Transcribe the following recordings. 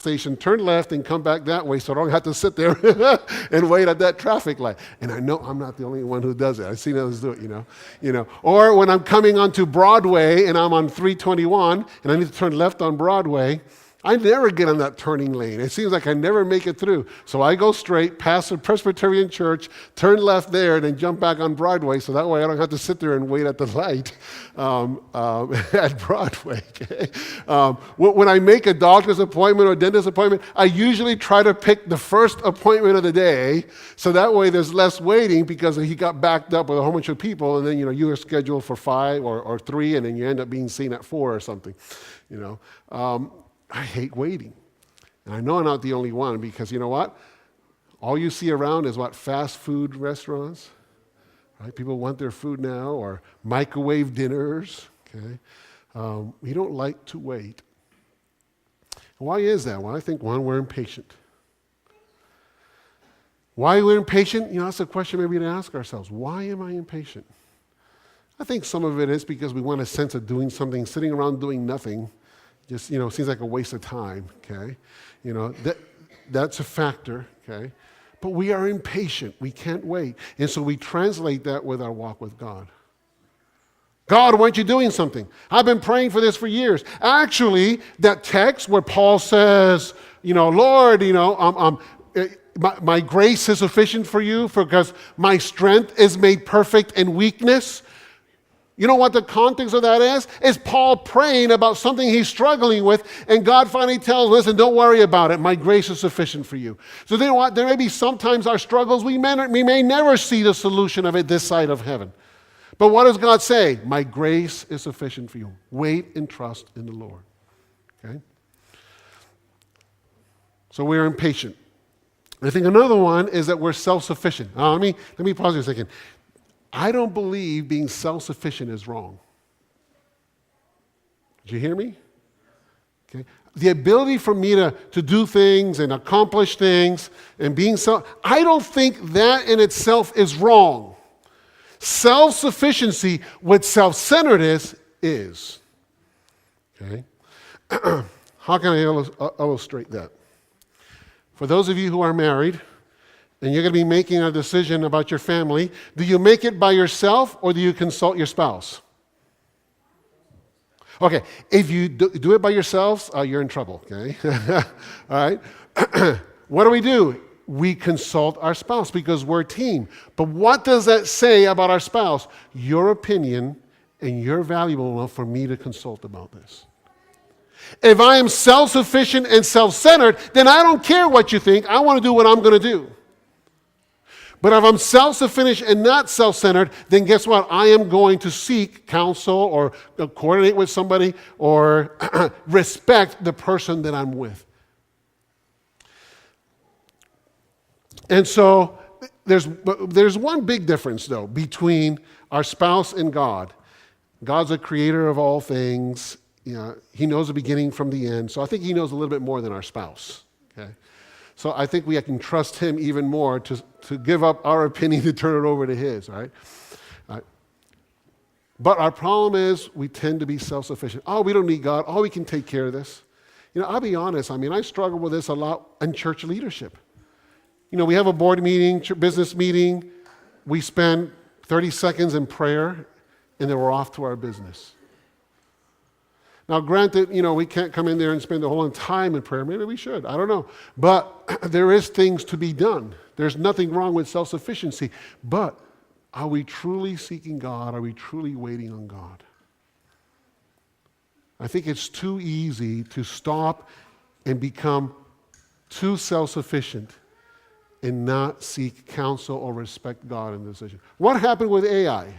station, turn left, and come back that way so I don't have to sit there and wait at that traffic light. And I know I'm not the only one who does it. I've seen others do it, Or when I'm coming onto Broadway and I'm on 321 and I need to turn left on Broadway, I never get on that turning lane. It seems like I never make it through. So I go straight past the Presbyterian Church, turn left there, and then jump back on Broadway, so that way I don't have to sit there and wait at the light at Broadway. Okay? When I make a doctor's appointment or a dentist appointment, I usually try to pick the first appointment of the day, so that way there's less waiting because he got backed up with a whole bunch of people, and then you are scheduled for 5 or 3, and then you end up being seen at 4 or something. I hate waiting. And I know I'm not the only one because you know what? All you see around is fast food restaurants. Right? People want their food now, or microwave dinners. Okay? We don't like to wait. Why is that? Well, I think, one, we're impatient. Why we're impatient? That's a question maybe to ask ourselves. Why am I impatient? I think some of it is because we want a sense of doing something, sitting around doing nothing. Just, seems like a waste of time, okay? That's a factor, okay? But we are impatient. We can't wait. And so we translate that with our walk with God. God, why aren't you doing something? I've been praying for this for years. Actually, that text where Paul says, Lord, my grace is sufficient for you because my strength is made perfect in weakness. You know what the context of that is? It's Paul praying about something he's struggling with, and God finally tells him, listen, don't worry about it. My grace is sufficient for you. So you know what? There may be sometimes our struggles, we may never see the solution of it this side of heaven. But what does God say? My grace is sufficient for you. Wait and trust in the Lord. Okay? So we're impatient. I think another one is that we're self-sufficient. Let me pause here a second. I don't believe being self-sufficient is wrong. Did you hear me? Okay. The ability for me to do things and accomplish things and I don't think that in itself is wrong. Self-sufficiency with self-centeredness is. Okay. How can I illustrate that? For those of you who are married, and you're going to be making a decision about your family, do you make it by yourself or do you consult your spouse? Okay, if you do it by yourselves, you're in trouble, okay? All right? What do? We consult our spouse because we're a team. But what does that say about our spouse? Your opinion, and you're valuable enough for me to consult about this. If I am self-sufficient and self-centered, then I don't care what you think. I want to do what I'm going to do. But if I'm self-sufficient and not self-centered, then guess what? I am going to seek counsel or coordinate with somebody or respect the person that I'm with. And so there's one big difference, though, between our spouse and God. God's a creator of all things. He knows the beginning from the end. So I think he knows a little bit more than our spouse. Okay? So I think we can trust him even more to give up our opinion to turn it over to his, all right? But our problem is we tend to be self-sufficient. Oh, we don't need God. Oh, we can take care of this. I'll be honest. I struggle with this a lot in church leadership. We have a board meeting, business meeting. We spend 30 seconds in prayer, and then we're off to our business. Now, granted, we can't come in there and spend the whole time in prayer. Maybe we should. I don't know. But there is things to be done. There's nothing wrong with self-sufficiency. But are we truly seeking God? Are we truly waiting on God? I think it's too easy to stop and become too self-sufficient and not seek counsel or respect God in the decision. What happened with AI?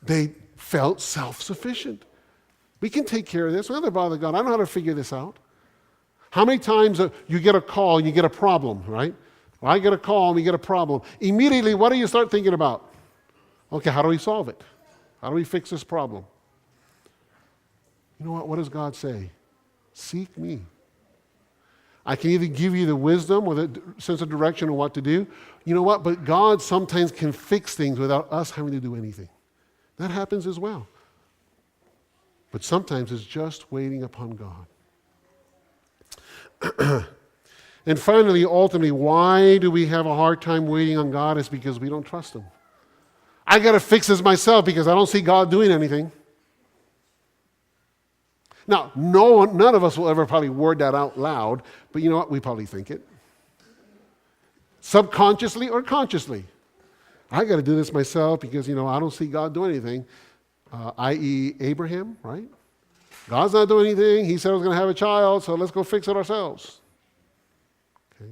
They felt self-sufficient. We can take care of this. We don't have to bother God. I know how to figure this out. How many times you get a call and you get a problem, right? Well, I get a call and we get a problem. Immediately, what do you start thinking about? Okay, how do we solve it? How do we fix this problem? You know what? What does God say? Seek me. I can either give you the wisdom or the sense of direction on what to do. You know what? But God sometimes can fix things without us having to do anything. That happens as well. But sometimes it's just waiting upon God. And finally, ultimately, why do we have a hard time waiting on God? Is because we don't trust Him. I got to fix this myself because I don't see God doing anything. Now, none of us will ever probably word that out loud, but you know what? We probably think it. Subconsciously or consciously. I got to do this myself because, I don't see God do anything. I.e. Abraham, right? God's not doing anything. He said I was going to have a child, so let's go fix it ourselves. Okay.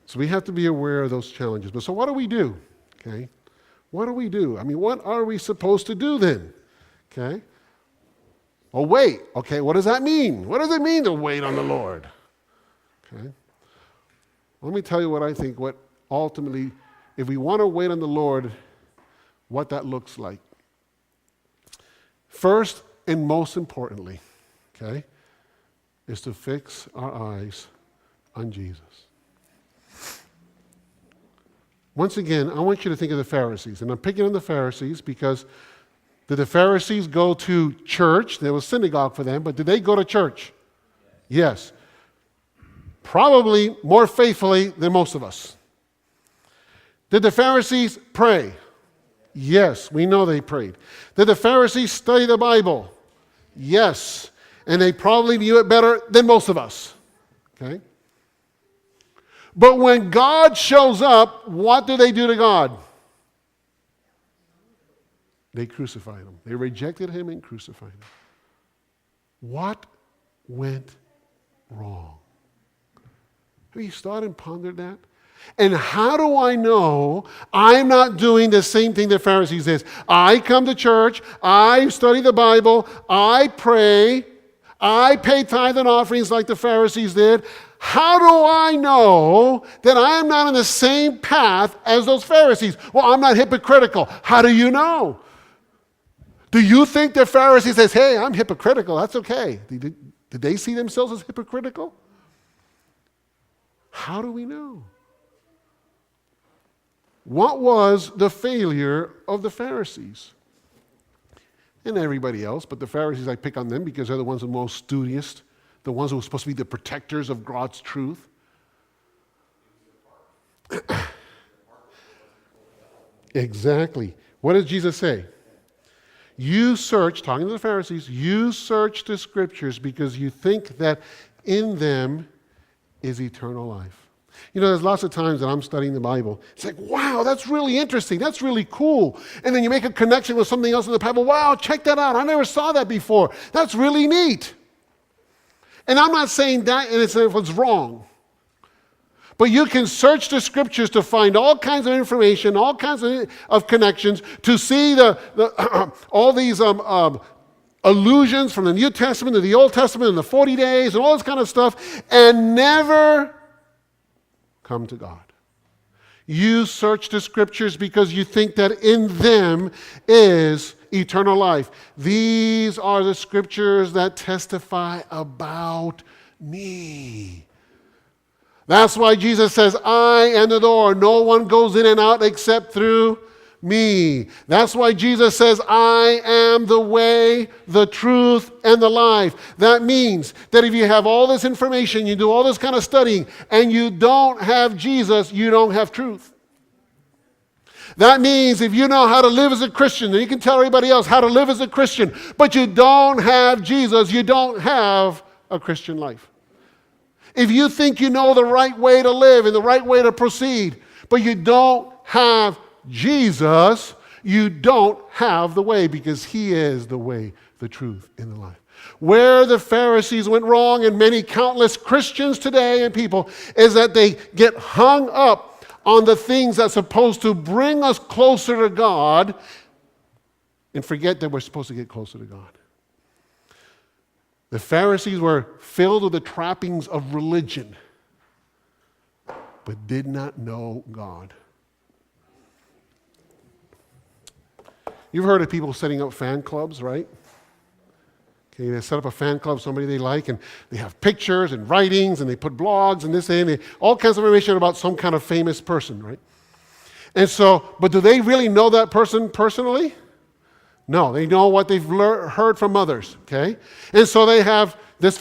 So we have to be aware of those challenges. But so what do we do? Okay. What do we do? I mean, what are we supposed to do then? Okay. Oh, wait. Okay, what does that mean? What does it mean to wait on the Lord? Okay. Let me tell you what I think, what ultimately, if we want to wait on the Lord, what that looks like. First and most importantly, okay, is to fix our eyes on Jesus. Once again, I want you to think of the Pharisees. And I'm picking on the Pharisees because did the Pharisees go to church? There was synagogue for them, but did they go to church? Yes. Probably more faithfully than most of us. Did the Pharisees pray? Yes, we know they prayed. Did the Pharisees study the Bible? Yes. And they probably knew it better than most of us. Okay? But when God shows up, what do they do to God? They crucified him. They rejected him and crucified him. What went wrong? Have you started and pondered that? And how do I know I'm not doing the same thing the Pharisees did? I come to church, I study the Bible, I pray, I pay tithe and offerings like the Pharisees did. How do I know that I am not on the same path as those Pharisees? Well, I'm not hypocritical. How do you know? Do you think the Pharisee says, hey, I'm hypocritical, that's okay? Did they see themselves as hypocritical? How do we know? What was the failure of the Pharisees? And everybody else, but the Pharisees, I pick on them because they're the ones who are most studious, the ones who are supposed to be the protectors of God's truth. Exactly. What does Jesus say? You search, talking to the Pharisees, you search the Scriptures because you think that in them is eternal life. There's lots of times that I'm studying the Bible. It's like, wow, that's really interesting. That's really cool. And then you make a connection with something else in the Bible. Wow, check that out. I never saw that before. That's really neat. And I'm not saying that and it's wrong. But you can search the Scriptures to find all kinds of information, all kinds of connections, to see all these allusions from the New Testament to the Old Testament and the 40 days and all this kind of stuff, and never come to God. You search the Scriptures because you think that in them is eternal life. These are the Scriptures that testify about me. That's why Jesus says, I am the door. No one goes in and out except through me. That's why Jesus says, I am the way, the truth, and the life. That means that if you have all this information, you do all this kind of studying, and you don't have Jesus, you don't have truth. That means if you know how to live as a Christian, then you can tell everybody else how to live as a Christian, but you don't have Jesus, you don't have a Christian life. If you think you know the right way to live and the right way to proceed, but you don't have Jesus, you don't have the way, because he is the way, the truth, and the life. Where the Pharisees went wrong, and many countless Christians today and people, is that they get hung up on the things that's supposed to bring us closer to God and forget that we're supposed to get closer to God. The Pharisees were filled with the trappings of religion, but did not know God. You've heard of people setting up fan clubs, right? Okay, they set up a fan club, somebody they like, and they have pictures and writings, and they put blogs and this and all kinds of information about some kind of famous person, right? And so, but do they really know that person personally? No, they know what they've heard from others, okay? And so they have this